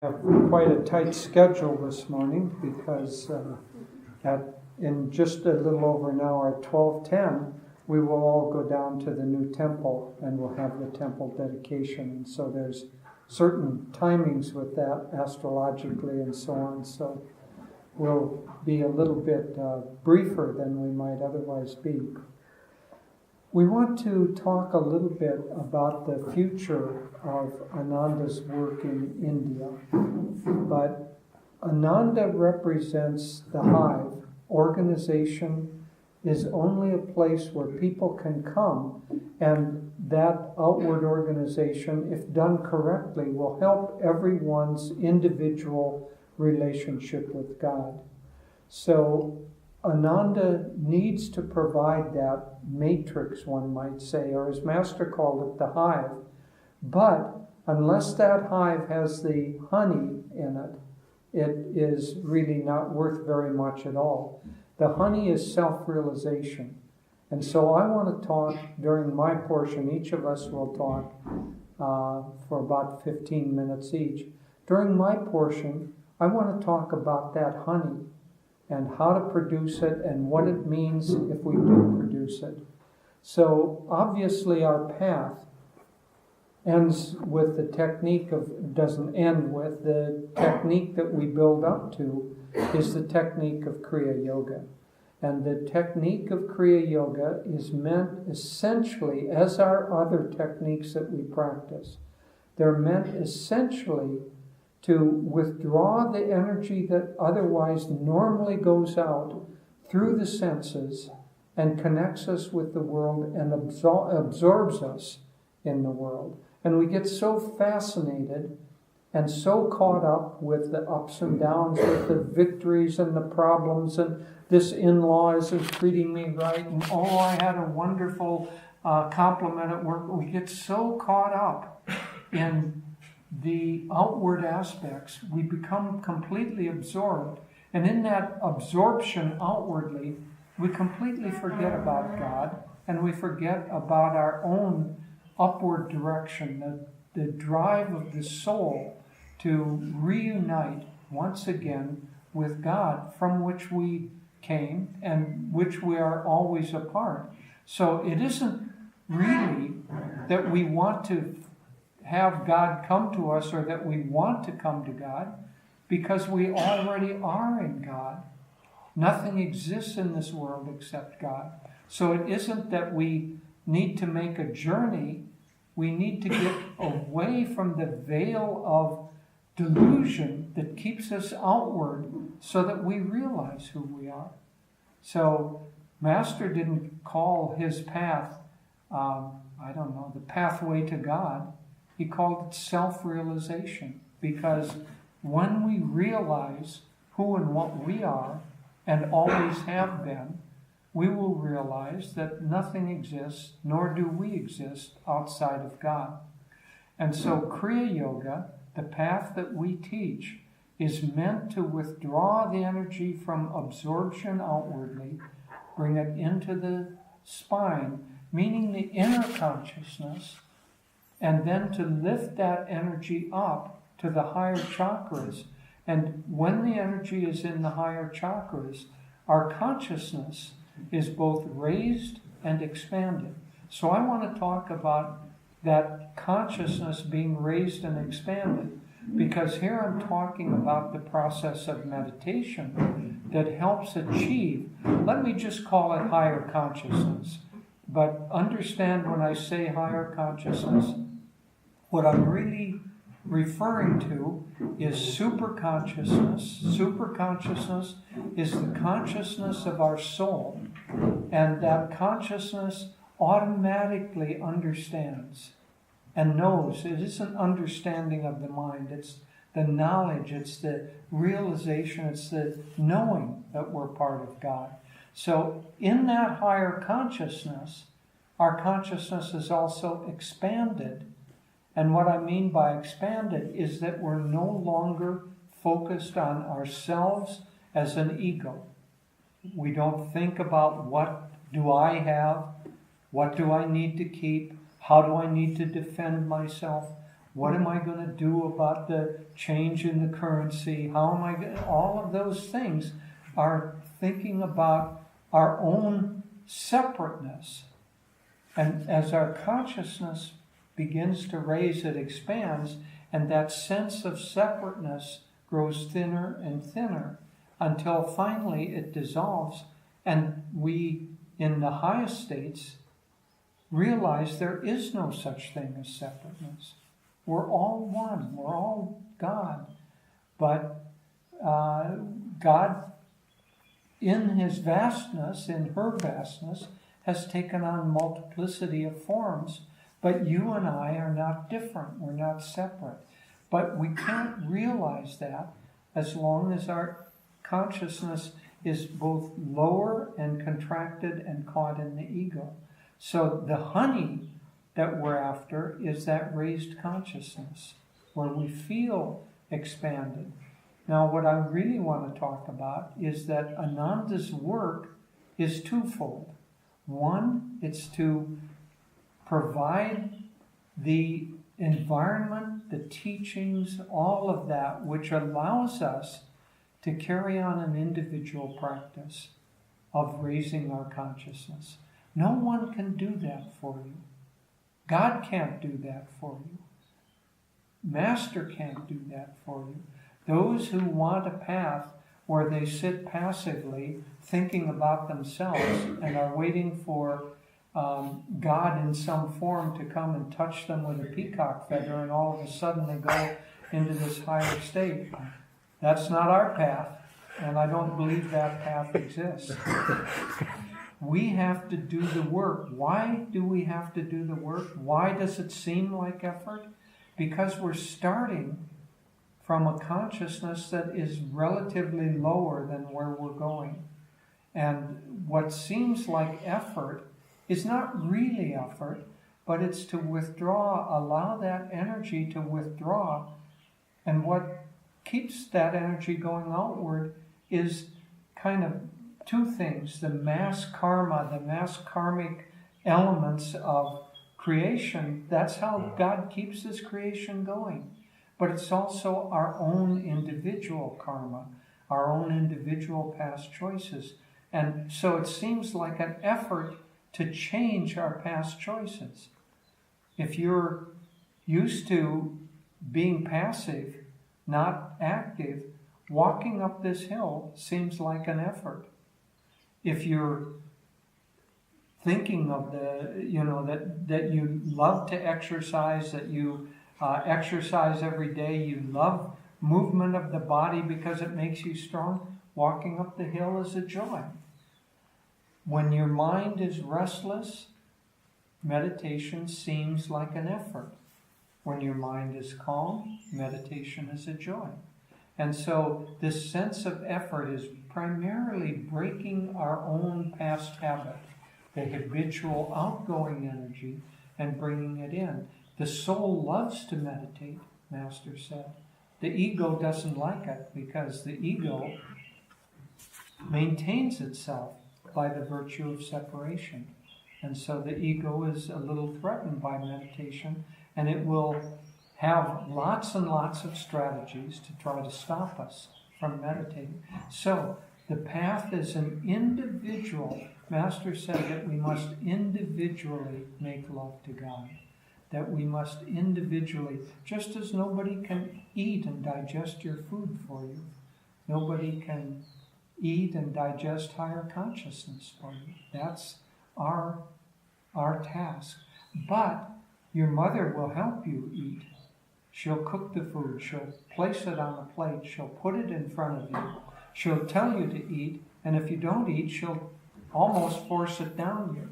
Have quite a tight schedule this morning because in just a little over an hour at 12:10 we will all go down to the new temple and we'll have the temple dedication, and so there's certain timings with that astrologically and so on, so we'll be a little bit briefer than we might otherwise be. We want to talk a little bit about the future of Ananda's work in India. But Ananda represents the hive. Organization is only a place where people can come, and that outward organization, if done correctly, will help everyone's individual relationship with God. So Ananda needs to provide that matrix, one might say, or as Master called it, the hive. But unless that hive has the honey in it, it is really not worth very much at all. The honey is self-realization. And so I want to talk during my portion, each of us will talk for about 15 minutes each. During my portion, I want to talk about that honey and how to produce it and what it means if we do produce it. So obviously our path ends with the technique of, doesn't end with, the technique that we build up to is the technique of Kriya Yoga. And the technique of Kriya Yoga is meant essentially, as are other techniques that we practice, they're meant essentially to withdraw the energy that otherwise normally goes out through the senses and connects us with the world and absorbs us in the world. And we get so fascinated and so caught up with the ups and downs, with the victories and the problems, and this in-law isn't treating me right, and oh, I had a wonderful compliment at work. We get so caught up in the outward aspects, we become completely absorbed. And in that absorption outwardly, we completely forget about God, and we forget about our own upward direction, the drive of the soul to reunite once again with God, from which we came and which we are always a part. So it isn't really that we want to have God come to us or that we want to come to God, because we already are in God. Nothing exists in this world except God. So it isn't that we need to make a journey. We need to get away from the veil of delusion that keeps us outward so that we realize who we are. So Master didn't call his path, the pathway to God. He called it self-realization, because when we realize who and what we are and always have been, we will realize that nothing exists, nor do we exist outside of God. And so Kriya Yoga, the path that we teach, is meant to withdraw the energy from absorption outwardly, bring it into the spine, meaning the inner consciousness, and then to lift that energy up to the higher chakras. And when the energy is in the higher chakras, our consciousness is both raised and expanded. So I want to talk about that consciousness being raised and expanded, because here I'm talking about the process of meditation that helps achieve, let me just call it higher consciousness. But understand, when I say higher consciousness, what I'm really referring to is superconsciousness. Superconsciousness is the consciousness of our soul, and that consciousness automatically understands and knows. It isn't understanding of the mind, it's the knowledge, it's the realization, it's the knowing that we're part of God. So in that higher consciousness, our consciousness is also expanded. And what I mean by expanded is that we're no longer focused on ourselves as an ego. We don't think about what do I have, what do I need to keep, how do I need to defend myself. What am I going to do about the change in the currency? How am I going to... All of those things are thinking about our own separateness. And as our consciousness begins to raise, it expands, and that sense of separateness grows thinner and thinner until finally it dissolves, and we, in the highest states, realize there is no such thing as separateness. We're all one. We're all God. But God, in His vastness, in her vastness, has taken on multiplicity of forms. But you and I are not different. We're not separate. But we can't realize that as long as our consciousness is both lower and contracted and caught in the ego. So the honey that we're after is that raised consciousness, where we feel expanded. Now, what I really want to talk about is that Ananda's work is twofold. One, it's to provide the environment, the teachings, all of that, which allows us to carry on an individual practice of raising our consciousness. No one can do that for you. God can't do that for you. Master can't do that for you. Those who want a path where they sit passively thinking about themselves and are waiting for God in some form to come and touch them with a peacock feather, and all of a sudden they go into this higher state. That's not our path, and I don't believe that path exists. We have to do the work. Why do we have to do the work? Why does it seem like effort? Because we're starting from a consciousness that is relatively lower than where we're going. And what seems like effort is not really effort, but it's to withdraw, allow that energy to withdraw. And what keeps that energy going outward is kind of two things: the mass karma, the mass karmic elements of creation. That's how God keeps His creation going. But it's also our own individual karma, our own individual past choices. And so it seems like an effort to change our past choices. If you're used to being passive, not active, walking up this hill seems like an effort. If you're thinking of that you love to exercise, that you exercise every day, you love movement of the body because it makes you strong, walking up the hill is a joy. When your mind is restless, meditation seems like an effort. When your mind is calm, meditation is a joy. And so this sense of effort is primarily breaking our own past habit, the habitual outgoing energy, and bringing it in. The soul loves to meditate, Master said. The ego doesn't like it because the ego maintains itself by the virtue of separation. And so the ego is a little threatened by meditation, and it will have lots and lots of strategies to try to stop us from meditating. So the path is an individual. Master said that we must individually make love to God. That we must individually, just as nobody can eat and digest your food for you, nobody can eat and digest higher consciousness for you. That's our task. But your mother will help you eat. She'll cook the food. She'll place it on a plate. She'll put it in front of you. She'll tell you to eat. And if you don't eat, she'll almost force it down you.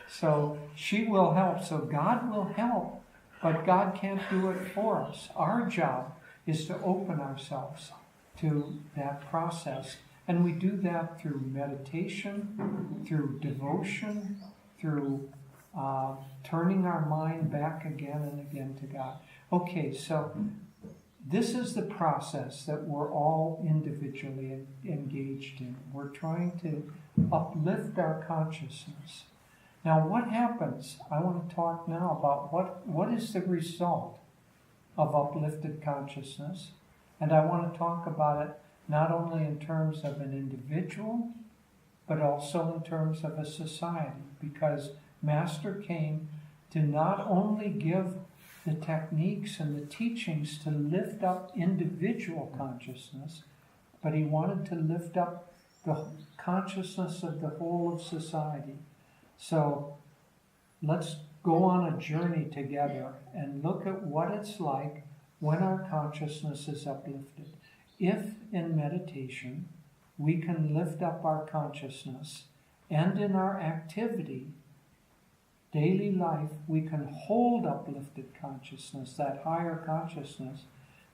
So she will help. So God will help. But God can't do it for us. Our job is to open ourselves to that process. And we do that through meditation, through devotion, through turning our mind back again and again to God. Okay, so this is the process that we're all individually engaged in. We're trying to uplift our consciousness. Now what happens? I want to talk now about what is the result of uplifted consciousness. And I want to talk about it not only in terms of an individual, but also in terms of a society. Because Master came to not only give the techniques and the teachings to lift up individual consciousness, but he wanted to lift up the consciousness of the whole of society. So let's go on a journey together and look at what it's like when our consciousness is uplifted. If in meditation we can lift up our consciousness, and in our activity, daily life, we can hold uplifted consciousness, that higher consciousness,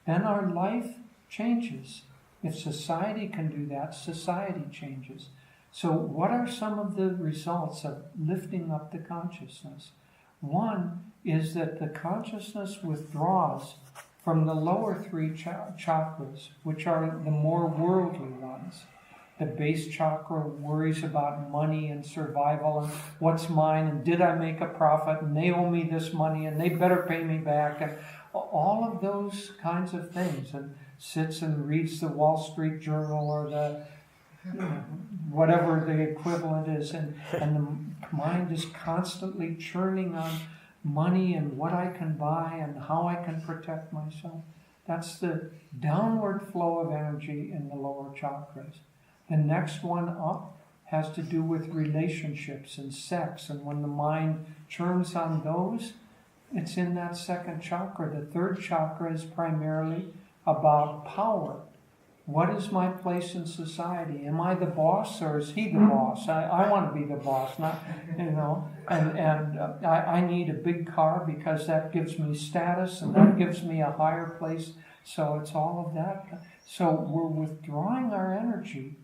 then our life changes. If society can do that, society changes. So what are some of the results of lifting up the consciousness? One is that the consciousness withdraws from the lower three chakras, which are the more worldly ones. The base chakra worries about money and survival and what's mine and did I make a profit and they owe me this money and they better pay me back and all of those kinds of things, and sits and reads the Wall Street Journal or the whatever the equivalent is, and the mind is constantly churning on money and what I can buy and how I can protect myself. That's the downward flow of energy in the lower chakras. The next one up has to do with relationships and sex, and when the mind churns on those, it's in that second chakra. The third chakra is primarily about power. What is my place in society? Am I the boss or is he the boss? I want to be the boss, not, and I need a big car because that gives me status and that gives me a higher place. So it's all of that. So we're withdrawing our energy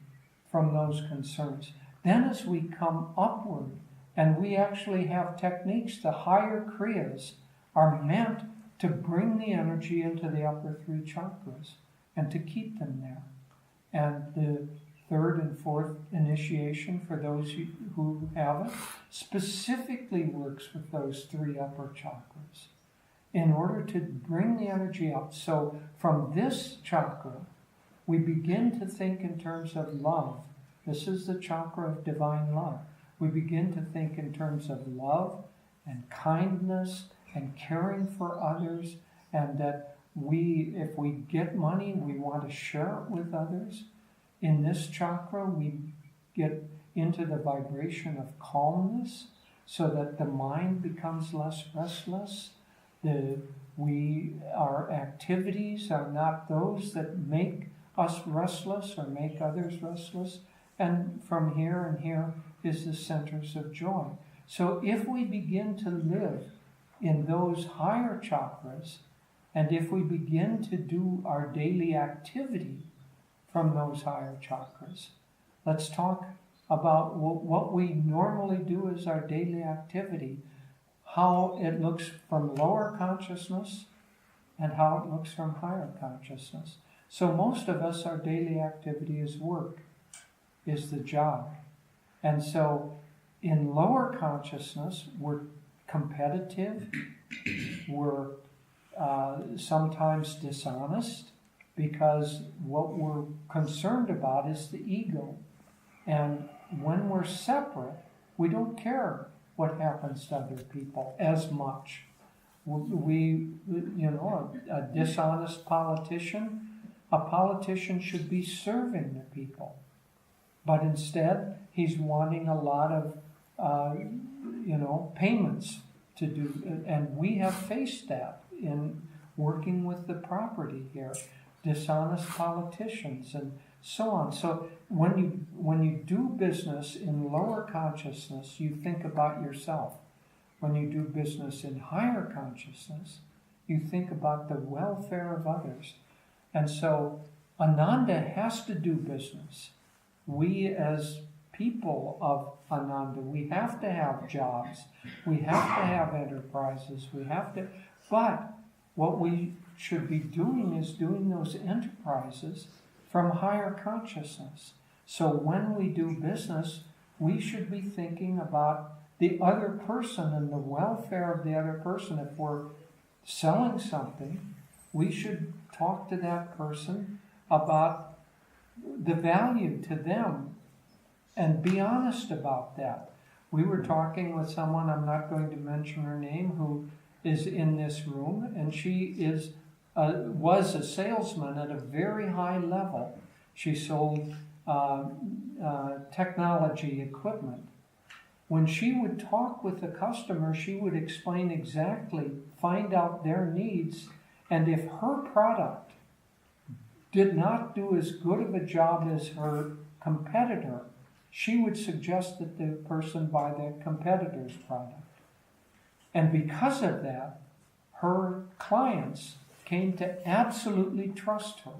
from those concerns. Then as we come upward, and we actually have techniques, the higher kriyas are meant to bring the energy into the upper three chakras and to keep them there. And the third and fourth initiation, for those who have it, specifically works with those three upper chakras in order to bring the energy up. So from this chakra, we begin to think in terms of love. This is the chakra of divine love. We begin to think in terms of love and kindness and caring for others, and that if we get money, we want to share it with others. In this chakra, we get into the vibration of calmness so that the mind becomes less restless. Our activities are not those that make us restless or make others restless. And from here and here is the centers of joy. So if we begin to live in those higher chakras, and if we begin to do our daily activity from those higher chakras, let's talk about what we normally do as our daily activity, how it looks from lower consciousness and how it looks from higher consciousness. So most of us, our daily activity is work, is the job. And so in lower consciousness, we're competitive, we're sometimes dishonest, because what we're concerned about is the ego. And when we're separate, we don't care what happens to other people as much. A dishonest politician, a politician should be serving the people. But instead, he's wanting a lot of, payments to do. And we have faced that in working with the property here. Dishonest politicians and so on. So when you do business in lower consciousness, you think about yourself. When you do business in higher consciousness, you think about the welfare of others. And so Ananda has to do business. We as people of Ananda, we have to have jobs. We have to have enterprises. But what we should be doing is doing those enterprises from higher consciousness. So when we do business, we should be thinking about the other person and the welfare of the other person. If we're selling something, we should talk to that person about the value to them and be honest about that. We were talking with someone, I'm not going to mention her name, who is in this room, and she was a salesman at a very high level. She sold technology equipment. When she would talk with the customer, she would explain exactly, find out their needs, and if her product did not do as good of a job as her competitor, she would suggest that the person buy the competitor's product. And because of that, her clients came to absolutely trust her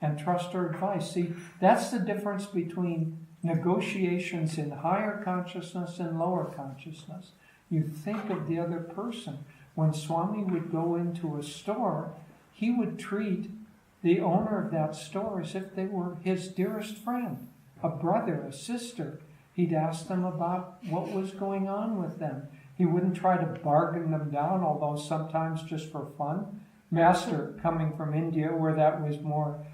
and trust her advice. See, that's the difference between negotiations in higher consciousness and lower consciousness. You think of the other person. When Swami would go into a store, he would treat the owner of that store as if they were his dearest friend, a brother, a sister. He'd ask them about what was going on with them. He wouldn't try to bargain them down, although sometimes just for fun. Master, coming from India, where that was more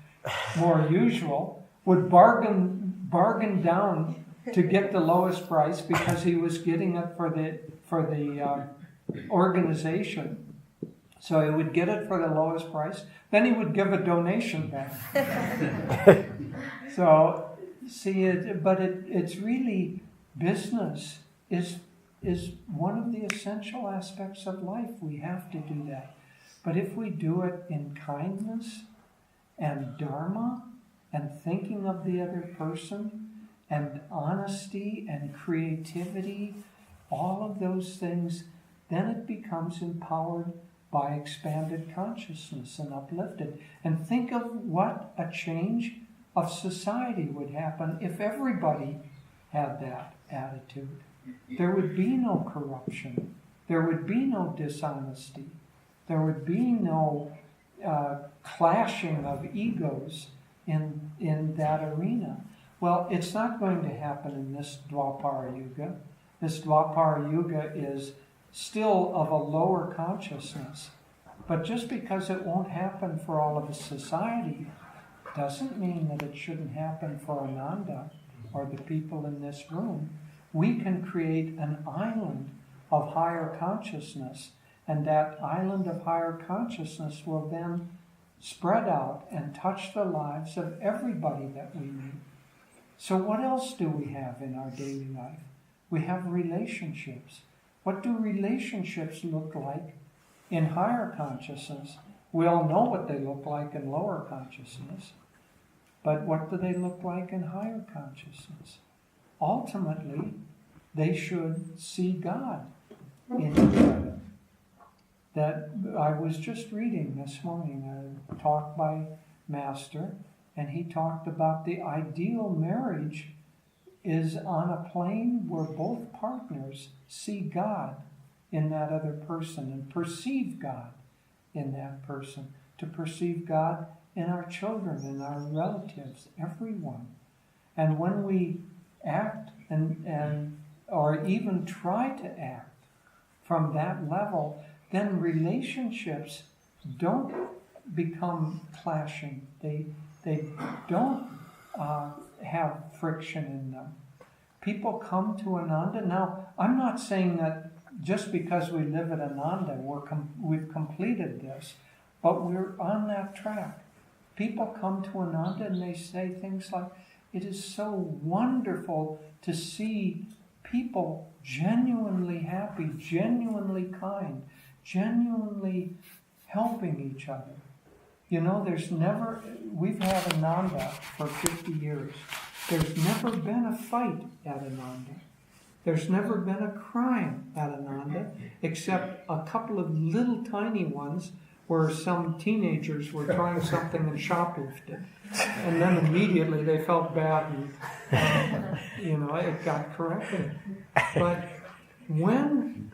usual, would bargain down to get the lowest price because he was getting it for the organization. So he would get it for the lowest price. Then he would give a donation back. So, see, it's really, business is one of the essential aspects of life. We have to do that. But if we do it in kindness and dharma and thinking of the other person and honesty and creativity, all of those things, then it becomes empowered by expanded consciousness and uplifted. And think of what a change of society would happen if everybody had that attitude. There would be no corruption. There would be no dishonesty. There would be no clashing of egos in that arena. Well, it's not going to happen in this Dwapara Yuga. This Dwapara Yuga is still of a lower consciousness. But just because it won't happen for all of society doesn't mean that it shouldn't happen for Ananda or the people in this room. We can create an island of higher consciousness, and that island of higher consciousness will then spread out and touch the lives of everybody that we meet. So what else do we have in our daily life? We have relationships. What do relationships look like in higher consciousness? We all know what they look like in lower consciousness. But what do they look like in higher consciousness? Ultimately, they should see God in each other. That I was just reading this morning a talk by Master, and he talked about the ideal marriage is on a plane where both partners see God in that other person and perceive God in that person. To perceive God in our children, in our relatives, everyone. And when we act and or even try to act from that level, then relationships don't become clashing. They don't have friction in them. People come to Ananda. Now, I'm not saying that just because we live at Ananda, we've completed this, but we're on that track. People come to Ananda and they say things like, it is so wonderful to see people genuinely happy, genuinely kind, genuinely helping each other. You know, we've had Ananda for 50 years. There's never been a fight at Ananda. There's never been a crime at Ananda, except a couple of little tiny ones where some teenagers were trying something and shoplifted. And then immediately they felt bad and, it got corrected. But when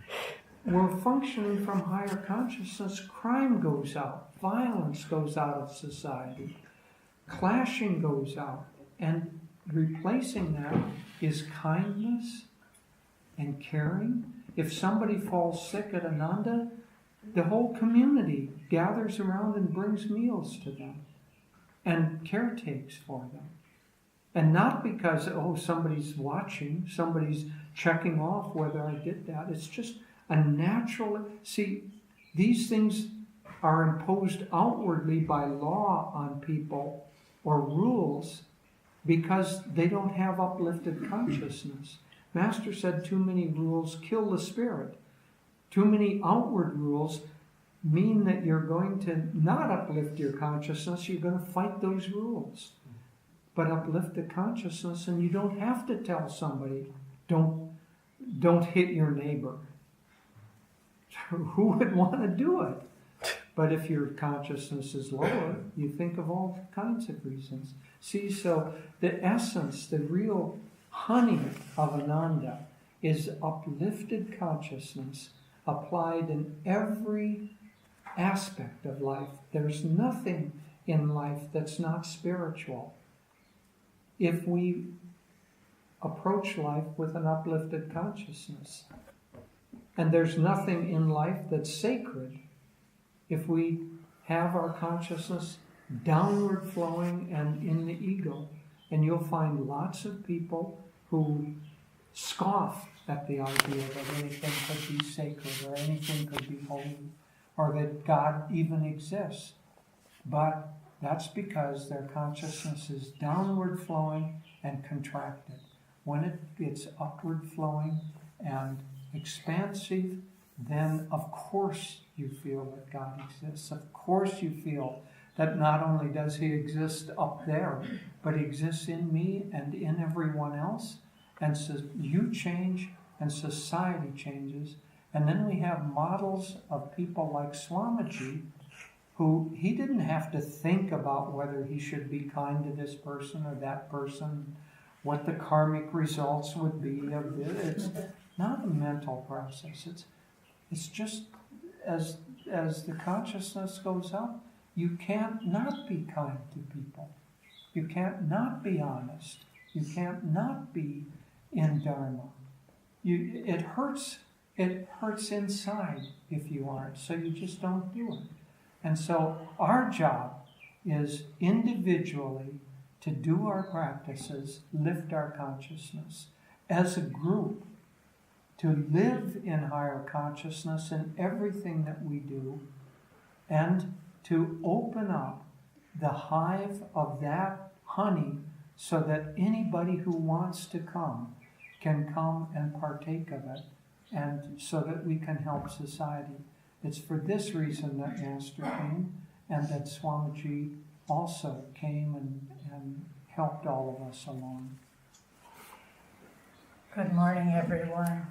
we're functioning from higher consciousness, crime goes out, violence goes out of society, clashing goes out, and replacing that is kindness and caring. If somebody falls sick at Ananda, the whole community gathers around and brings meals to them and caretakes for them. And not because, somebody's watching, somebody's checking off whether I did that. It's just a natural... See, these things are imposed outwardly by law on people or rules because they don't have uplifted consciousness. Master said too many rules kill the spirit. Too many outward rules mean that you're going to not uplift your consciousness. You're going to fight those rules. But uplift the consciousness, and you don't have to tell somebody, don't hit your neighbor. Who would want to do it? But if your consciousness is lower, you think of all kinds of reasons. See, so the essence, the real honey of Ananda is uplifted consciousness applied in every aspect of life. There's nothing in life that's not spiritual if we approach life with an uplifted consciousness. And there's nothing in life that's sacred if we have our consciousness downward flowing and in the ego. And you'll find lots of people who scoff at the idea that anything could be sacred or anything could be holy or that God even exists. But that's because their consciousness is downward flowing and contracted. When it gets upward flowing and expansive, then of course you feel that God exists. Of course you feel that not only does He exist up there, but He exists in me and in everyone else. And so you change and society changes. And then we have models of people like Swamiji, who he didn't have to think about whether he should be kind to this person or that person, what the karmic results would be of this. It's not a mental process. It's just as the consciousness goes up, you can't not be kind to people. You can't not be honest. You can't not be in Dharma. It hurts inside if you aren't, so you just don't do it. And so our job is individually to do our practices, lift our consciousness. As a group, to live in higher consciousness in everything that we do, and to open up the hive of that honey so that anybody who wants to come can come and partake of it, and so that we can help society. It's for this reason that Master came, and that Swamiji also came and helped all of us along. Good morning, everyone.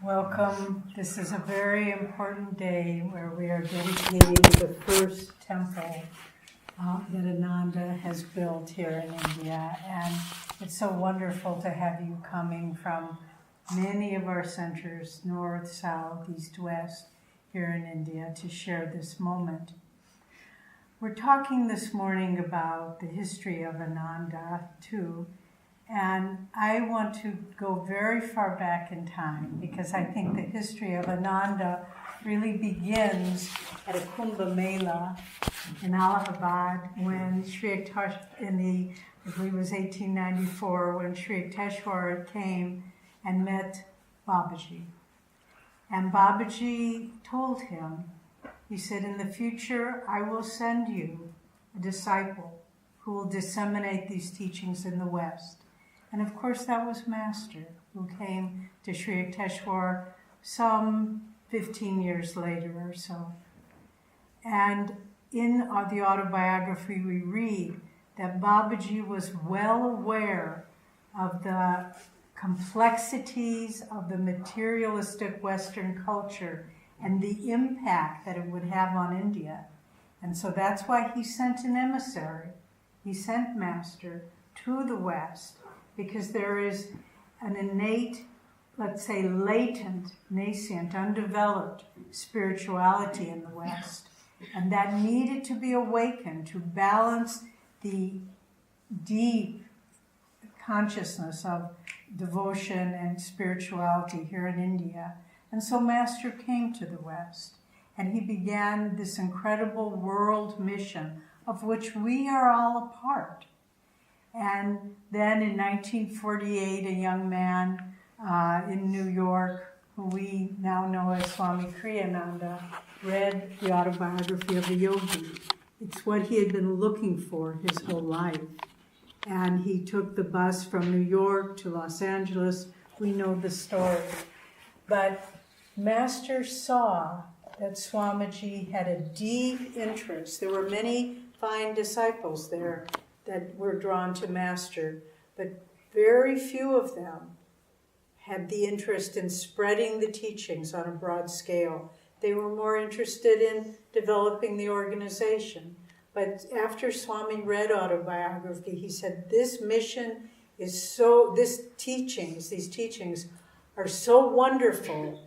Welcome. This is a very important day where we are dedicating the first temple that Ananda has built here in India. And it's so wonderful to have you coming from many of our centers, north, south, east, west, here in India to share this moment. We're talking this morning about the history of Ananda too, and I want to go very far back in time because I think the history of Ananda really begins at a Kumbh Mela in Allahabad when Sri Yukteswar, I believe it was 1894, when Sri Yukteswar came and met Babaji. And Babaji told him, he said, in the future, I will send you a disciple who will disseminate these teachings in the West. And of course, that was Master, who came to Sri Yukteswar some 15 years later or so. And in the autobiography, we read that Babaji was well aware of the complexities of the materialistic Western culture and the impact that it would have on India. And so that's why he sent an emissary. He sent Master to the West, because there is an innate, let's say latent, nascent, undeveloped spirituality in the West. And that needed to be awakened to balance the deep consciousness of devotion and spirituality here in India. And so Master came to the West, and he began this incredible world mission of which we are all a part. And then in 1948, a young man in New York, who we now know as Swami Kriyananda, read the autobiography of a yogi. It's what he had been looking for his whole life. And he took the bus from New York to Los Angeles. We know the story. But Master saw that Swamiji had a deep interest. There were many fine disciples there that were drawn to Master, but very few of them had the interest in spreading the teachings on a broad scale. They were more interested in developing the organization. But after Swami read autobiography, he said, this mission is these teachings are so wonderful.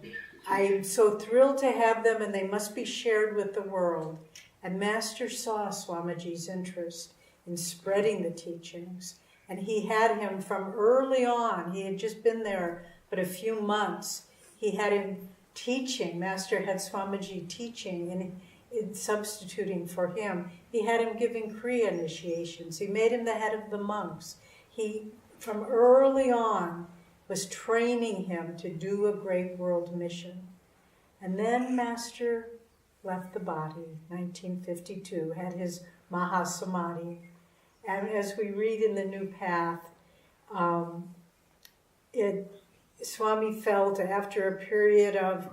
I'm so thrilled to have them, and they must be shared with the world. And Master saw Swamiji's interest in spreading the teachings. And he had him from early on. He had just been there but a few months. He had him teaching. Master had Swamiji teaching and substituting for him. He had him giving Kriya initiations. He made him the head of the monks. He, from early on, was training him to do a great world mission. And then Master left the body, 1952, had his Mahasamadhi. And as we read in the New Path, Swami felt after a period of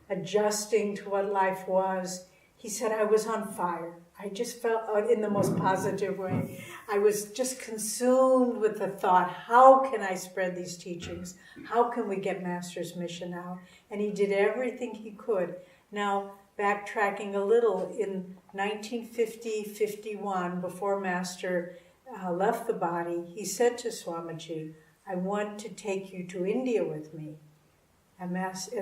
adjusting to what life was, he said, I was on fire. I just felt, in the most positive way, I was just consumed with the thought, how can I spread these teachings? How can we get Master's mission out? And he did everything he could. Now, backtracking a little, in 1950-51, before Master left the body, he said to Swamiji, I want to take you to India with me. And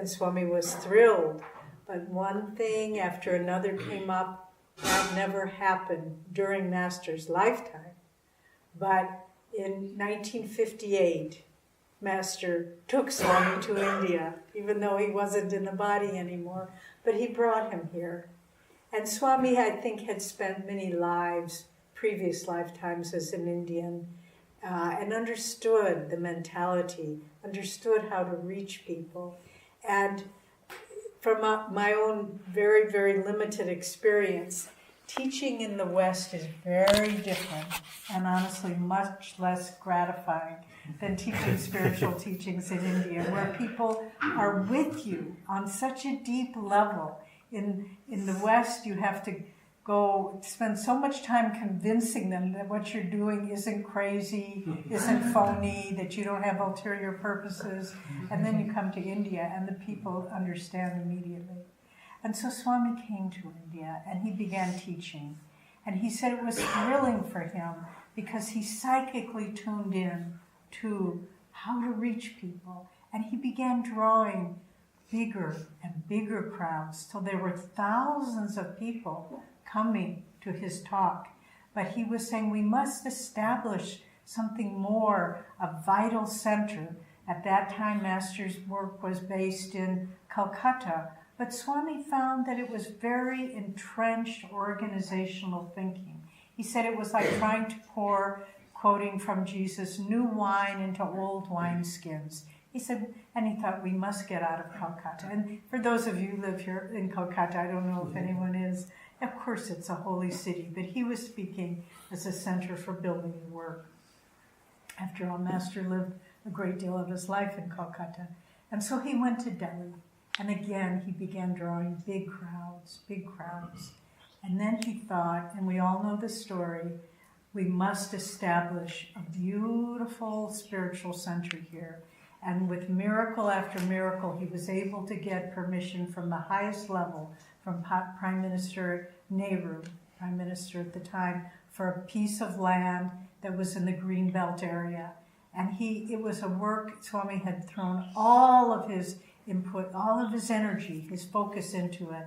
Swami was thrilled. But one thing after another came up. That never happened during Master's lifetime. But in 1958, Master took Swami to India, even though he wasn't in the body anymore. But he brought him here. And Swami, I think, had spent many lives, previous lifetimes as an Indian, and understood the mentality, understood how to reach people. And from my own very, very limited experience, teaching in the West is very different and honestly much less gratifying than teaching spiritual teachings in India, where people are with you on such a deep level. In the West, you have to spend so much time convincing them that what you're doing isn't crazy, isn't phony, that you don't have ulterior purposes. And then you come to India and the people understand immediately. And so Swami came to India and he began teaching. And he said it was thrilling for him because he psychically tuned in to how to reach people. And he began drawing bigger and bigger crowds till there were thousands of people coming to his talk. But he was saying we must establish something more, a vital center. At that time, Master's work was based in Calcutta, but Swami found that it was very entrenched organizational thinking. He said it was like trying to pour, quoting from Jesus, new wine into old wineskins. He said, and he thought, we must get out of Calcutta. And for those of you who live here in Calcutta, I don't know if anyone is, of course it's a holy city, but he was speaking as a center for building and work. After all, Master lived a great deal of his life in Calcutta. And so he went to Delhi. And again, he began drawing big crowds, big crowds. And then he thought, and we all know the story, we must establish a beautiful spiritual center here. And with miracle after miracle, he was able to get permission from the highest level, from Prime Minister Nehru, Prime Minister at the time, for a piece of land that was in the Greenbelt area. And it was a work, Swami had thrown all of his input, all of his energy, his focus into it.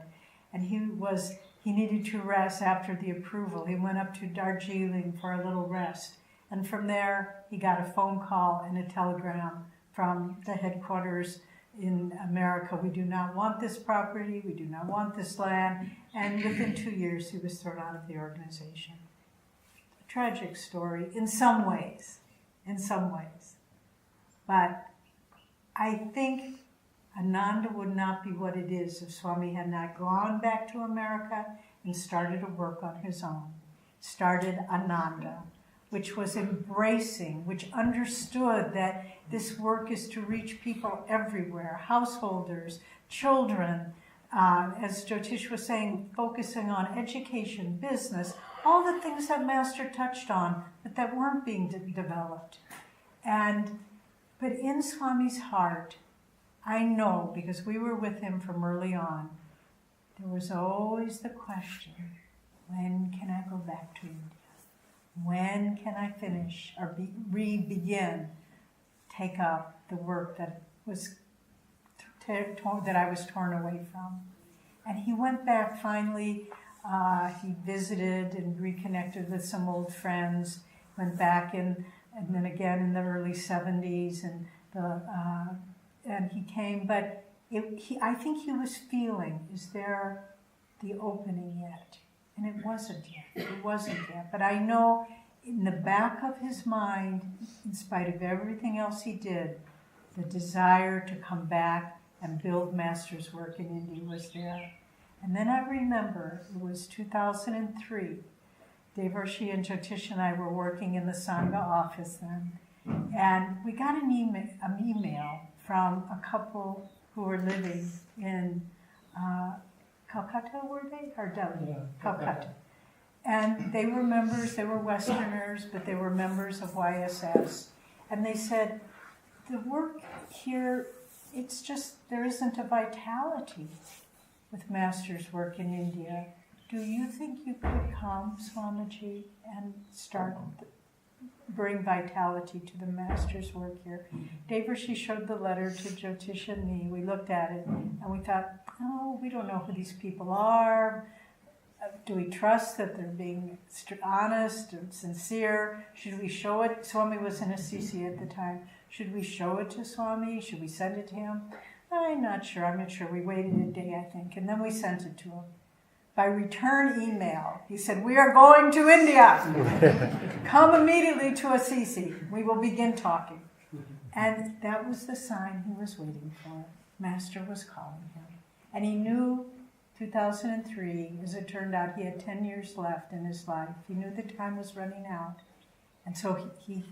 And he needed to rest after the approval. He went up to Darjeeling for a little rest. And from there, he got a phone call and a telegram from the headquarters in America. We do not want this property. We do not want this land. And within 2 years, he was thrown out of the organization. A tragic story in some ways. But I think Ananda would not be what it is if Swami had not gone back to America and started to work on his own. Started Ananda, which was embracing, which understood that this work is to reach people everywhere, householders, children, as Jyotish was saying, focusing on education, business, all the things that Master touched on, but that weren't being developed. But in Swami's heart, I know, because we were with him from early on, there was always the question, when can I go back to India? When can I finish or re-begin, take up the work that was that I was torn away from? And he went back finally. He visited and reconnected with some old friends. Went back and then again in the early 70s, and he came. But I think he was feeling, is there the opening yet? And it wasn't yet. But I know in the back of his mind, in spite of everything else he did, the desire to come back and build Master's work in India was there. And then I remember it was 2003. Devi and Jyotish and I were working in the Sangha office then. And we got an email from a couple who were living in Calcutta, were they? Or Delhi? Yeah, Calcutta. And they were members, they were Westerners, but they were members of YSS. And they said, the work here, it's just, there isn't a vitality with Master's work in India. Do you think you could come, Swamiji, and bring vitality to the Master's work here? Devi showed the letter to Jyotish and me. We looked at it and we thought, oh, we don't know who these people are. Do we trust that they're being honest and sincere? Should we show it? Swami was in Assisi at the time. Should we show it to Swami? Should we send it to him? I'm not sure. We waited a day, I think, and then we sent it to him. By return email, he said, we are going to India. Come immediately to Assisi. We will begin talking. And that was the sign he was waiting for. Master was calling him. And he knew 2003, as it turned out, he had 10 years left in his life. He knew the time was running out. And so he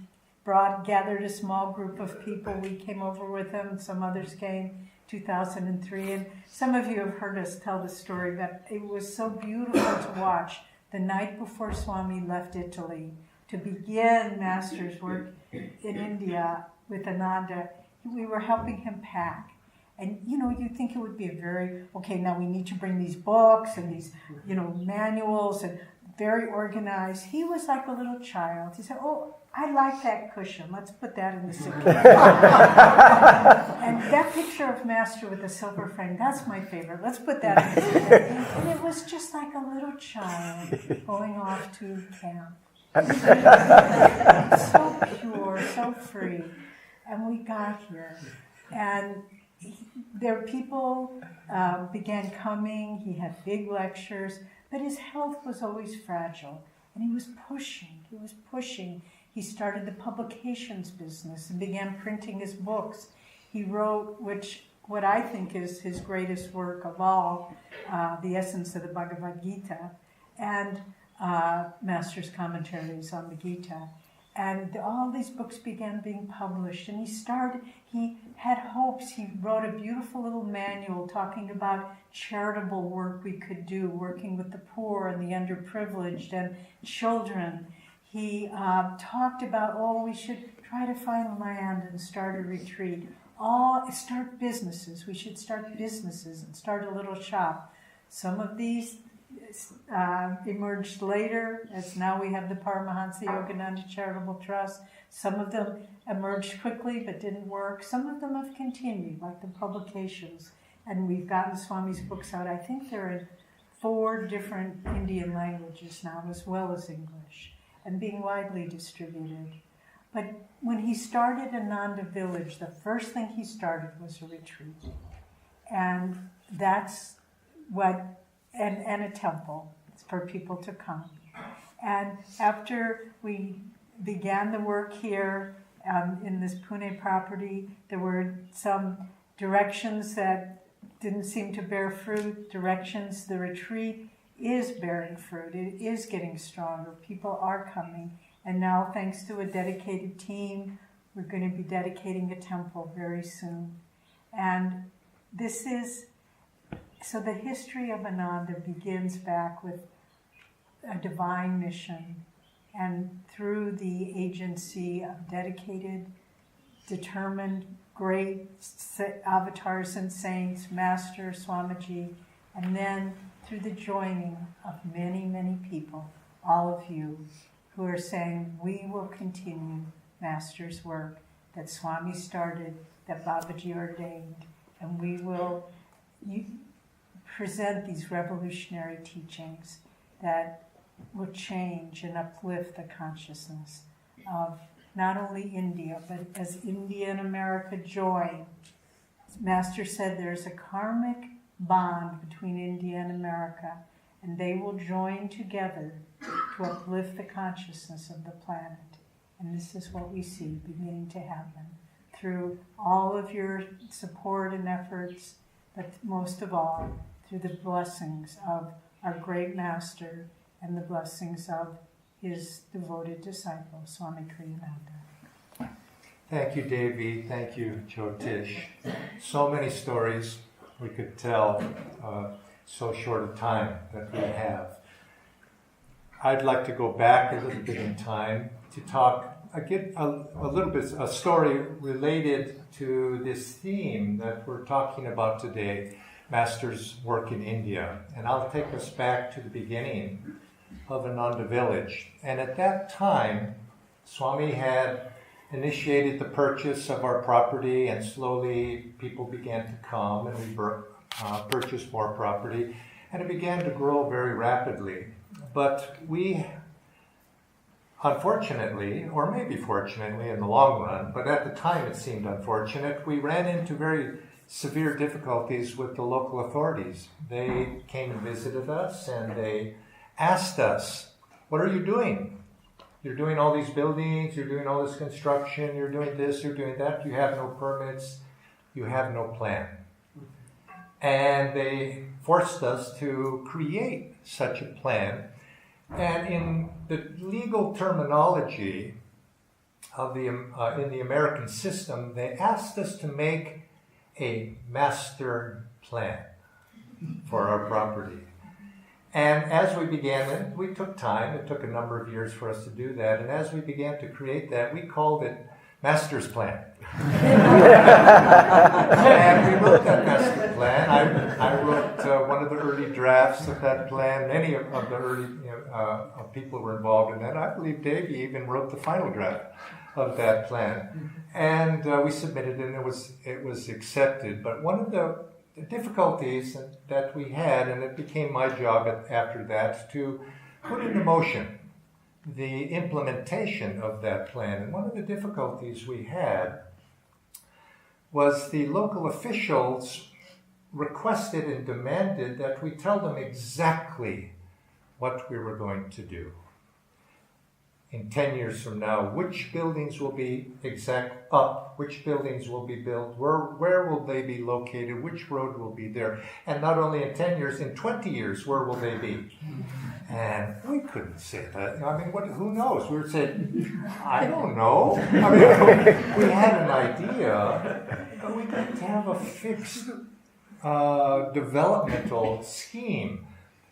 gathered a small group of people. We came over with him. Some others came. 2003, and some of you have heard us tell the story, but it was so beautiful to watch the night before Swami left Italy to begin Master's work in India with Ananda. We were helping him pack. And, you think it would be now we need to bring these books and these, manuals and very organized. He was like a little child. He said, oh, I like that cushion. Let's put that in the suitcase. And that picture of Master with the silver frame, that's my favorite. Let's put that in the suitcase. And it was just like a little child going off to camp. So pure, so free. And we got here. And people began coming. He had big lectures. But his health was always fragile. And he was pushing. He started the publications business and began printing his books. He wrote, what I think is his greatest work of all, The Essence of the Bhagavad Gita, and Master's commentaries on the Gita. And all these books began being published. And he had hopes. He wrote a beautiful little manual talking about charitable work we could do, working with the poor and the underprivileged and children. He talked about, we should try to find land and start a retreat. Start businesses. We should start businesses and start a little shop. Some of these emerged later, as now we have the Paramahansa Yogananda Charitable Trust. Some of them emerged quickly but didn't work. Some of them have continued, like the publications. And we've gotten Swami's books out. I think they're in 4 different Indian languages now, as well as English. and being widely distributed. But when he started Ananda village, the first thing he started was a retreat. And that's and a temple for people to come. And after we began the work here in this Pune property, there were some directions that didn't seem to bear fruit, directions. The retreat is bearing fruit. It is getting stronger. People are coming. And now, thanks to a dedicated team, we're going to be dedicating a temple very soon. And so the history of Ananda begins back with a divine mission, and through the agency of dedicated, determined, great avatars and saints, Master, Swamiji, and then through the joining of many, many people, all of you, who are saying, we will continue Master's work that Swami started, that Babaji ordained, and we will present these revolutionary teachings that will change and uplift the consciousness of not only India, but as India and America join. Master said there's a karmic bond between India and America, and they will join together to uplift the consciousness of the planet. And this is what we see beginning to happen through all of your support and efforts, but most of all, through the blessings of our great Master and the blessings of his devoted disciple, Swami Kriyananda. Thank you, Devi. Thank you, Jyotish. So many stories we could tell, so short a time that we have. I'd like to go back a little bit in time to talk again a little bit, a story related to this theme that we're talking about today, Master's work in India. And I'll take us back to the beginning of Ananda village. And at that time, Swami had initiated the purchase of our property, and slowly people began to come, and we purchased more property, and it began to grow very rapidly. But we, unfortunately, or maybe fortunately in the long run, but at the time it seemed unfortunate, we ran into very severe difficulties with the local authorities. They came and visited us, and they asked us, what are you doing? You're doing all these buildings, you're doing all this construction, you're doing this, you're doing that, you have no permits, you have no plan. And they forced us to create such a plan. And in the legal terminology of in the American system, they asked us to make a master plan for our property. And as we began it, we took time. It took a number of years for us to do that. And as we began to create that, we called it Master's Plan. And we wrote that Master Plan. I wrote one of the early drafts of that plan. Many of the early people were involved in that. I believe Devi even wrote the final draft of that plan. And we submitted it, and it was accepted. But one of the difficulties that we had, and it became my job after that, to put into motion the implementation of that plan. And one of the difficulties we had was the local officials requested and demanded that we tell them exactly what we were going to do. In 10 years from now, which buildings will be which buildings will be built, where will they be located, which road will be there, and not only in 10 years, in 20 years, where will they be? And we couldn't say that. I mean, who knows? We were saying, I don't know. I mean, we had an idea, but we didn't have a fixed developmental scheme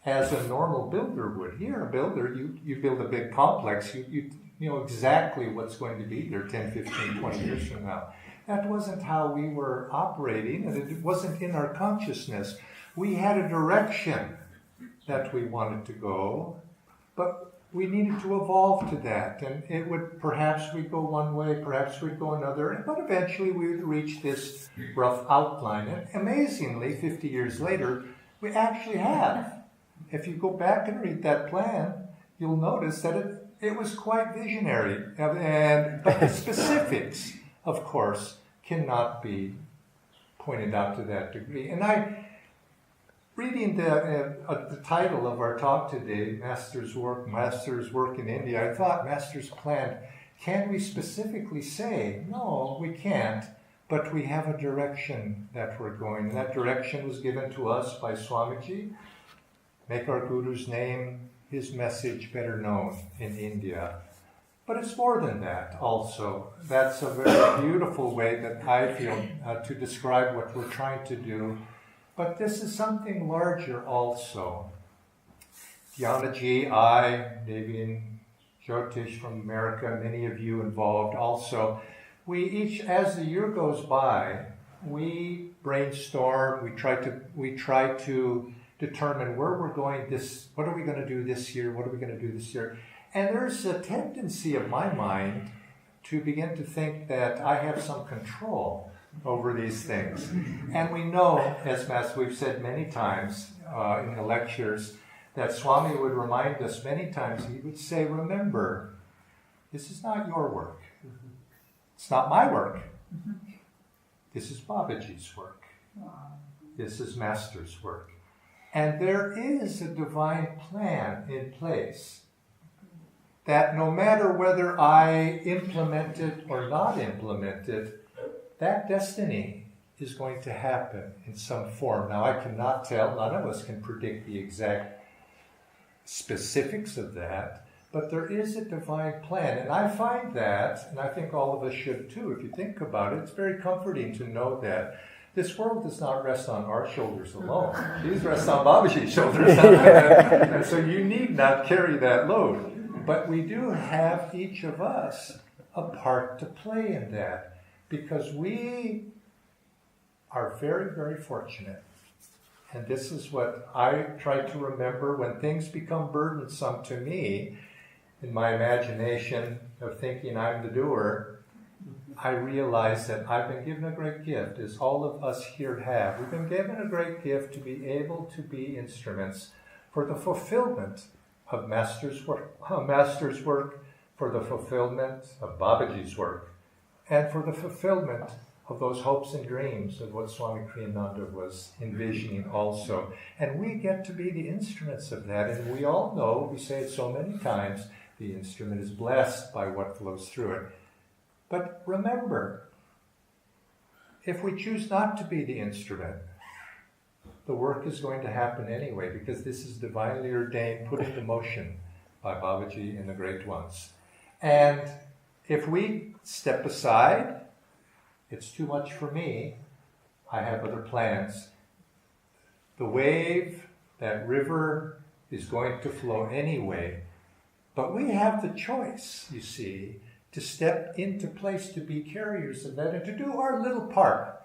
as a normal builder would. You're a builder, you build a big complex, you know exactly what's going to be there 10, 15, 20 years from now. That wasn't how we were operating, and it wasn't in our consciousness. We had a direction that we wanted to go, but we needed to evolve to that, and it would, perhaps we'd go one way, perhaps we'd go another, but eventually we would reach this rough outline. And amazingly, 50 years later, we actually have. If you go back and read that plan, you'll notice that it was quite visionary. But the specifics, of course, cannot be pointed out to that degree. And reading the title of our talk today, Master's Work in India, I thought Master's Plan, can we specifically say, no, we can't, but we have a direction that we're going. And that direction was given to us by Swamiji. Make our Guru's name, his message better known in India. But it's more than that also. That's a very beautiful way that I feel to describe what we're trying to do. But this is something larger also. Dhyana ji, I, Devi and Jyotish from America, many of you involved also. We each, as the year goes by, we brainstorm, we try to determine where we're going what are we going to do this year, what are we going to do this year. And there's a tendency of my mind to begin to think that I have some control over these things. And we know, as we've said many times in the lectures, that Swami would remind us many times, he would say, remember, this is not your work. It's not my work. This is Babaji's work. This is Master's work. And there is a divine plan in place that no matter whether I implement it or not implement it, that destiny is going to happen in some form. Now, I cannot tell, none of us can predict the exact specifics of that, but there is a divine plan. And I find that, and I think all of us should too, if you think about it, it's very comforting to know that this world does not rest on our shoulders alone. These rest on Babaji's shoulders. And so you need not carry that load. But we do have, each of us, a part to play in that, because we are very, very fortunate. And this is what I try to remember when things become burdensome to me, in my imagination of thinking I'm the doer. I realize that I've been given a great gift, as all of us here have. We've been given a great gift to be able to be instruments for the fulfillment of Master's work, for the fulfillment of Babaji's work, and for the fulfillment of those hopes and dreams of what Swami Kriyananda was envisioning also. And we get to be the instruments of that. And we all know, we say it so many times, the instrument is blessed by what flows through it. But remember, if we choose not to be the instrument, the work is going to happen anyway, because this is divinely ordained, put into motion by Babaji and the great ones. And if we step aside, it's too much for me, I have other plans. The wave, that river, is going to flow anyway. But we have the choice, you see, to step into place to be carriers of that and to do our little part.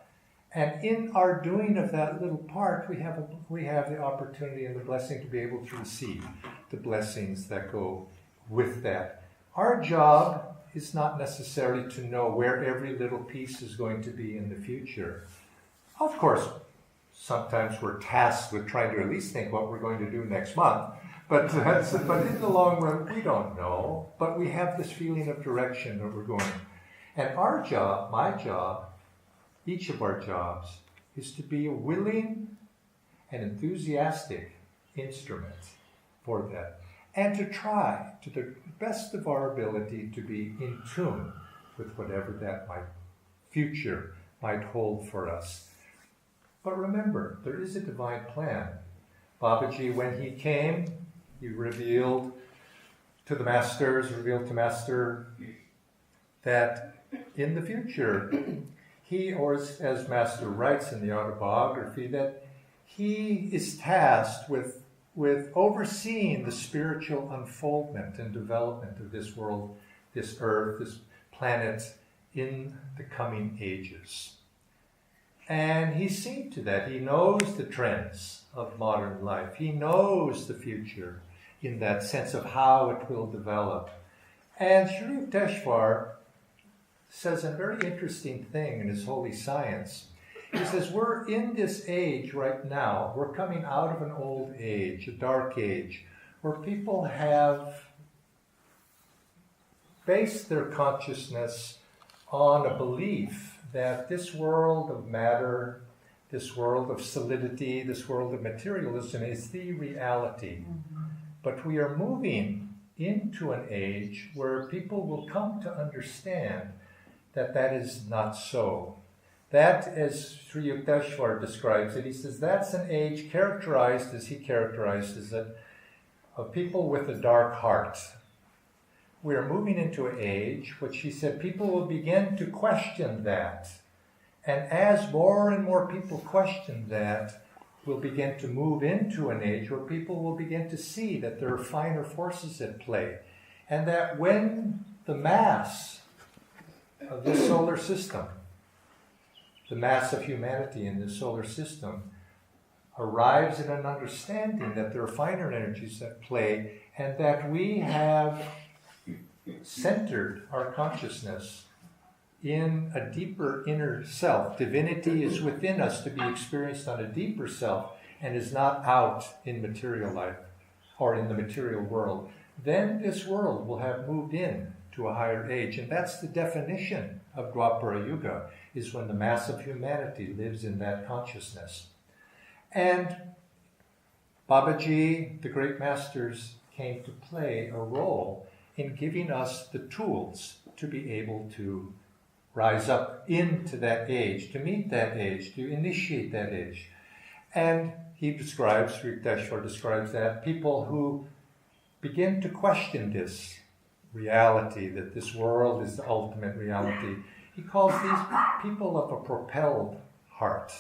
And in our doing of that little part, we have the opportunity and the blessing to be able to receive the blessings that go with that. Our job is not necessarily to know where every little piece is going to be in the future. Of course, sometimes we're tasked with trying to at least think what we're going to do next month. But in the long run, we don't know. But we have this feeling of direction that we're going. And our job, my job, each of our jobs, is to be a willing and enthusiastic instrument for that. And to try, to the best of our ability, to be in tune with whatever that future might hold for us. But remember, there is a divine plan. Babaji, when he came, he revealed to Master that in the future, he, or as Master writes in the autobiography, that he is tasked with overseeing the spiritual unfoldment and development of this world, this earth, this planet in the coming ages. And he's seen to that. He knows the trends of modern life. He knows the future in that sense of how it will develop. And Sri Yukteswar says a very interesting thing in his Holy Science. He says, we're in this age right now. We're coming out of an old age, a dark age, where people have based their consciousness on a belief that this world of matter, this world of solidity, this world of materialism is the reality. But we are moving into an age where people will come to understand that that is not so. That, as Sri Yukteswar describes it, he says that's an age characterized, as he characterizes it, of people with a dark heart. We are moving into an age which he said people will begin to question that. And as more and more people question that, we'll begin to move into an age where people will begin to see that there are finer forces at play. And that when the mass of this solar system, the mass of humanity in this solar system, arrives at an understanding that there are finer energies at play and that we have centered our consciousness in a deeper inner self. Divinity is within us to be experienced on a deeper self and is not out in material life or in the material world. Then this world will have moved in to a higher age. And that's the definition of Dwapara Yuga, is when the mass of humanity lives in that consciousness. And Babaji, the great masters, came to play a role in giving us the tools to be able to rise up into that age, to meet that age, to initiate that age. And he describes, Sri Yukteswar describes that, people who begin to question this reality, that this world is the ultimate reality. He calls these people of a propelled heart.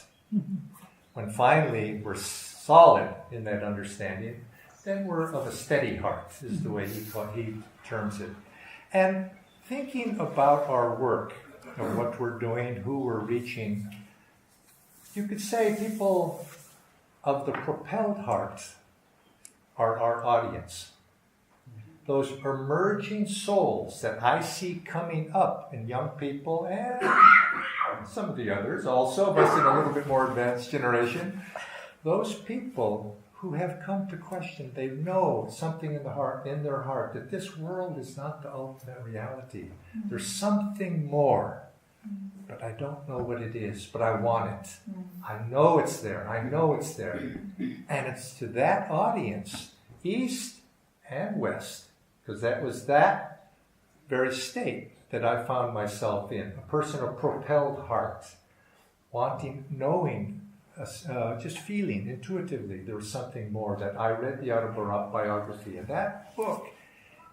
When finally we're solid in that understanding, then we're of a steady heart, is the way he terms it. And thinking about our work, of what we're doing, who we're reaching, you could say people of the propelled heart are our audience. Those emerging souls that I see coming up in young people and some of the others also, but in a little bit more advanced generation, those people who have come to question, they know something in their heart, that this world is not the ultimate reality. There's something more, but I don't know what it is, but I want it. I know it's there. And it's to that audience, east and west, because that was that very state that I found myself in, a person of propelled heart, wanting, knowing, just feeling intuitively there was something more. That I read the autobiography, and that book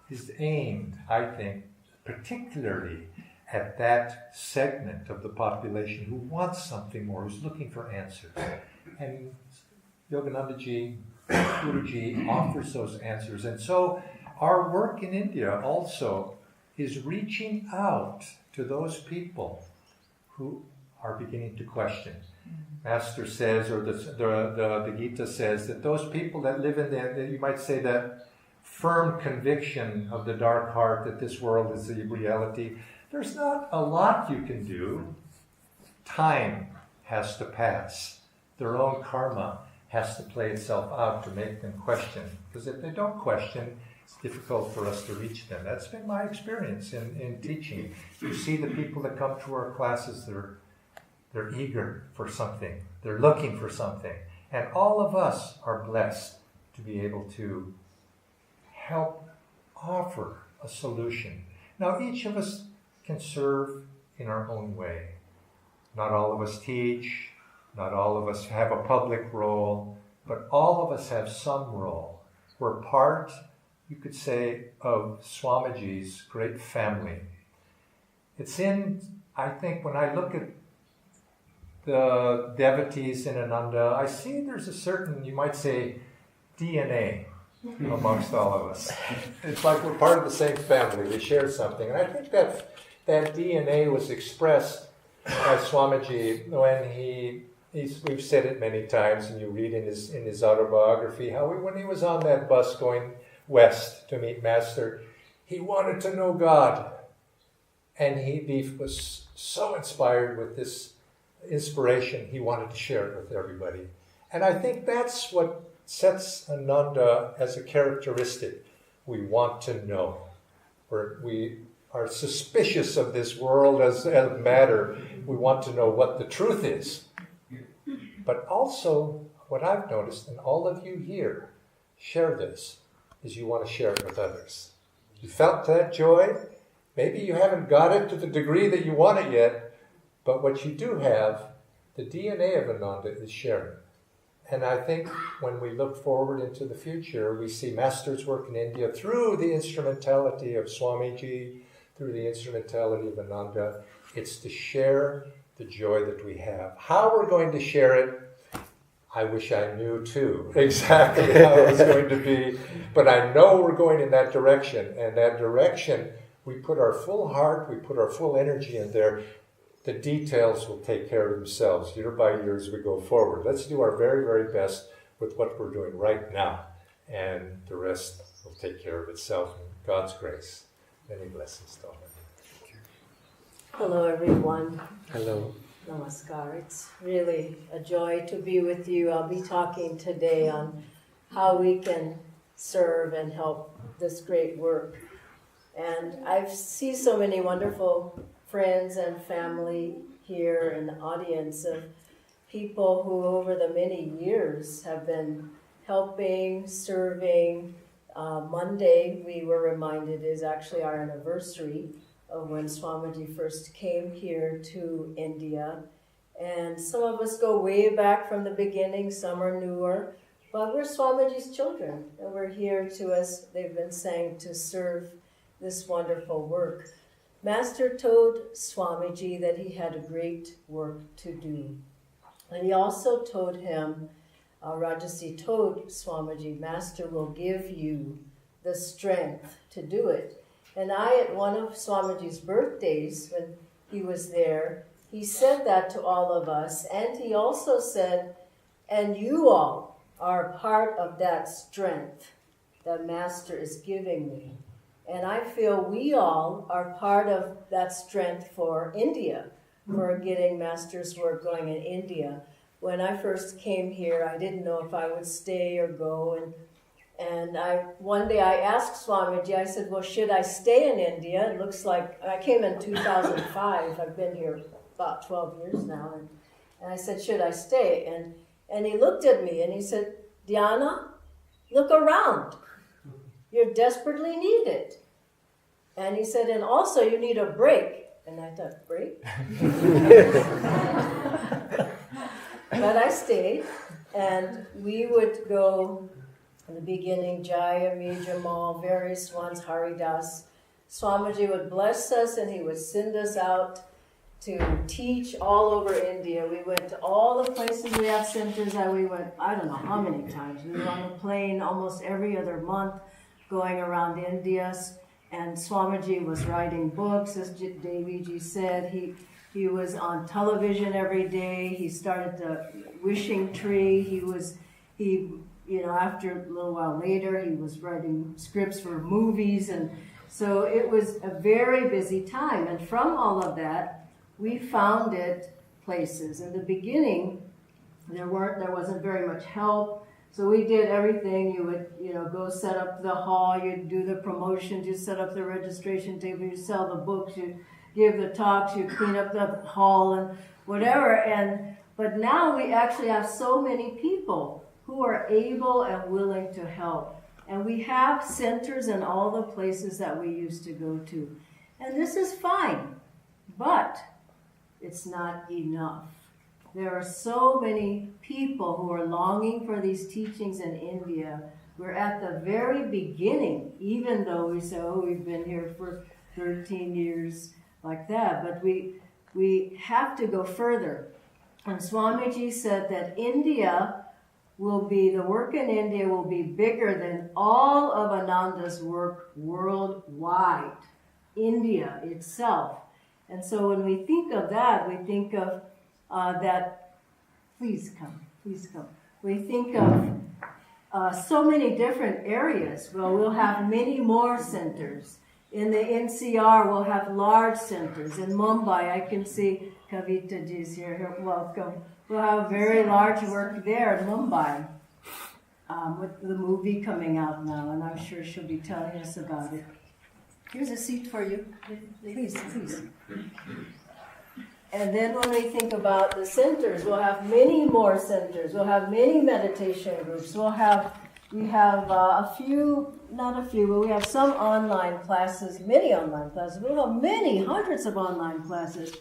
is aimed, I think, particularly at that segment of the population who wants something more, who's looking for answers. And Yoganandaji, Guruji offers those answers. And so our work in India also is reaching out to those people who are beginning to question. Master says, or the Gita says, that those people that live in that, you might say, that firm conviction of the dark heart that this world is the reality, there's not a lot you can do. Time has to pass. Their own karma has to play itself out to make them question. Because if they don't question, it's difficult for us to reach them. That's been my experience in teaching. You see the people that come to our classes, they're eager for something. They're looking for something. And all of us are blessed to be able to help offer a solution. Now, each of us can serve in our own way. Not all of us teach, not all of us have a public role, but all of us have some role. We're part, you could say, of Swamiji's great family. It's in, I think, when I look at the devotees in Ananda, I see there's a certain, you might say, DNA amongst all of us. It's like we're part of the same family. We share something. And I think that DNA was expressed by Swamiji when we've said it many times, and you read in his autobiography, how when he was on that bus going west to meet Master, he wanted to know God. And he was so inspired with this inspiration, he wanted to share it with everybody. And I think that's what sets Ananda as a characteristic. We want to know. We are suspicious of this world as matter. We want to know what the truth is. But also, what I've noticed, and all of you here share this, is you want to share it with others. You felt that joy? Maybe you haven't got it to the degree that you want it yet, but what you do have, the DNA of Ananda is sharing. And I think when we look forward into the future, we see masters work in India through the instrumentality of Swamiji, through the instrumentality of Ananda. It's to share the joy that we have. How we're going to share it, I wish I knew too exactly how it was going to be, but I know we're going in that direction, and that direction, we put our full heart, we put our full energy in there. The details will take care of themselves year by year as we go forward. Let's do our very, very best with what we're doing right now, and the rest will take care of itself in God's grace. Many blessings to all of you. Hello, everyone. Hello. Namaskar. It's really a joy to be with you. I'll be talking today on how we can serve and help this great work. And I see so many wonderful friends and family here in the audience of people who over the many years have been helping, serving. Monday, we were reminded, is actually our anniversary of when Swamiji first came here to India. And some of us go way back from the beginning, some are newer, but we're Swamiji's children, and we're here to, as they've been saying, to serve this wonderful work. Master told Swamiji that he had a great work to do. And he also told him, Rajasi told Swamiji, Master will give you the strength to do it. And at one of Swamiji's birthdays, when he was there, he said that to all of us. And he also said, and you all are part of that strength that Master is giving me. And I feel we all are part of that strength for India, for getting Master's work going in India. When I first came here, I didn't know if I would stay or go. And one day I asked Swamiji, I said, well, should I stay in India? It looks like, I came in 2005. I've been here about 12 years now. And I said, should I stay? And he looked at me and he said, Dhyana, look around. You desperately need it. And he said, and also you need a break. And I thought, break? But I stayed, and we would go in the beginning, Jaya, me, Jamal, various ones, Haridas. Swamiji would bless us, and he would send us out to teach all over India. We went to all the places we have centers, and we went, I don't know how many times. We were on the plane almost every other month, going around India, and Swamiji was writing books, as Devi said. He was on television every day. He started the wishing tree. After a little while later, he was writing scripts for movies. And so it was a very busy time. And from all of that, we founded places. In the beginning, there wasn't very much help. So we did everything. You would, go set up the hall. You'd do the promotions. You'd set up the registration table. You'd sell the books. You'd give the talks. You'd clean up the hall and whatever. But now we actually have so many people who are able and willing to help. And we have centers in all the places that we used to go to. And this is fine, but it's not enough. There are so many people who are longing for these teachings in India. We're at the very beginning, even though we say, we've been here for 13 years, like that. But we have to go further. And Swamiji said that the work in India will be bigger than all of Ananda's work worldwide, India itself. And so when we think of that, we think of that, please come. We think of so many different areas. Well, we'll have many more centers. In the NCR, we'll have large centers. In Mumbai, I can see Kavita Ji's here. Welcome. We'll have very large work there in Mumbai. with the movie coming out now, and I'm sure she'll be telling us about it. Here's a seat for you. Please, please. And then when we think about the centers, we'll have many more centers. We'll have many meditation groups. We have a few, not a few, but we have some online classes, many online classes. We'll have many, hundreds of online classes.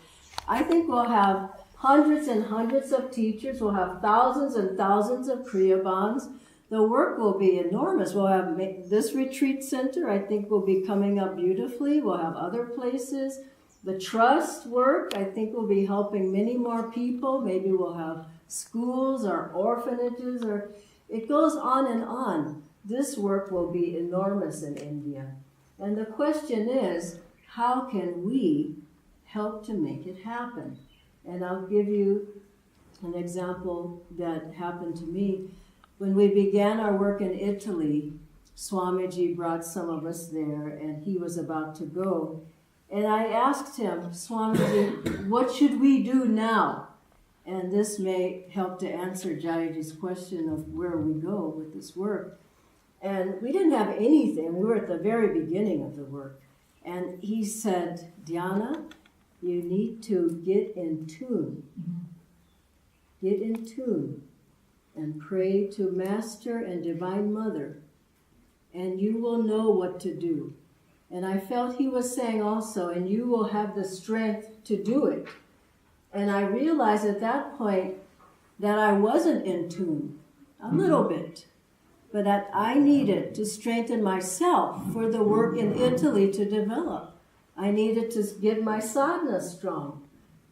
I think we'll have hundreds and hundreds of teachers. We'll have thousands and thousands of Kriya bonds. The work will be enormous. We'll have this retreat center, I think, will be coming up beautifully. We'll have other places. The trust work, I think, will be helping many more people. Maybe we'll have schools or orphanages, or it goes on and on. This work will be enormous in India. And the question is, how can we help to make it happen? And I'll give you an example that happened to me. When we began our work in Italy, Swamiji brought some of us there, and he was about to go. And I asked him, Swamiji, what should we do now? And this may help to answer Jayaji's question of where we go with this work. And we didn't have anything. We were at the very beginning of the work. And he said, Dhyana, you need to get in tune. Get in tune and pray to Master and Divine Mother, and you will know what to do. And I felt he was saying also, and you will have the strength to do it. And I realized at that point that I wasn't in tune, a little bit, but that I needed to strengthen myself for the work in Italy to develop. I needed to get my sadhana strong.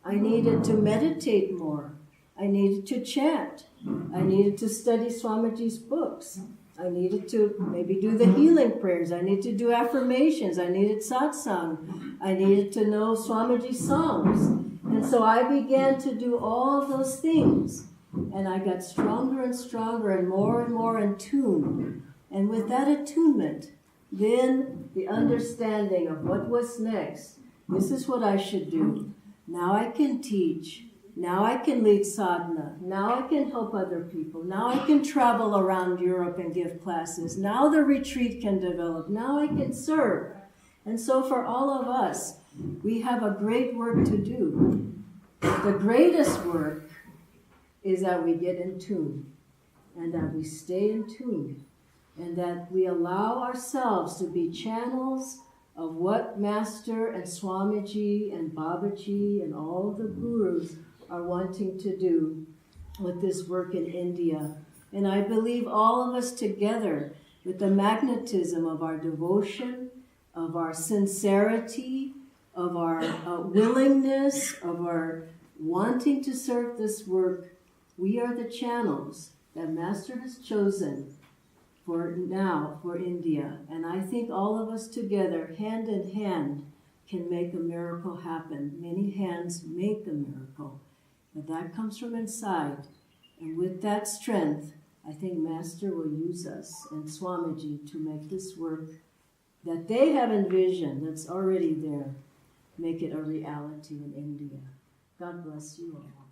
I needed to meditate more. I needed to chant. I needed to study Swamiji's books. I needed to maybe do the healing prayers. I needed to do affirmations. I needed satsang. I needed to know Swamiji's songs. And so I began to do all of those things. And I got stronger and stronger and more in tune. And with that attunement, then the understanding of what was next. This is what I should do. Now I can teach. Now I can lead sadhana. Now I can help other people. Now I can travel around Europe and give classes. Now the retreat can develop. Now I can serve. And so for all of us, we have a great work to do. The greatest work is that we get in tune, and that we stay in tune, and that we allow ourselves to be channels of what Master and Swamiji and Babaji and all the gurus are wanting to do with this work in India. And I believe all of us together, with the magnetism of our devotion, of our sincerity, of our willingness, of our wanting to serve this work, we are the channels that Master has chosen for now, for India. And I think all of us together, hand in hand, can make a miracle happen. Many hands make a miracle. But that comes from inside. And with that strength, I think Master will use us and Swamiji to make this work that they have envisioned, that's already there, make it a reality in India. God bless you all.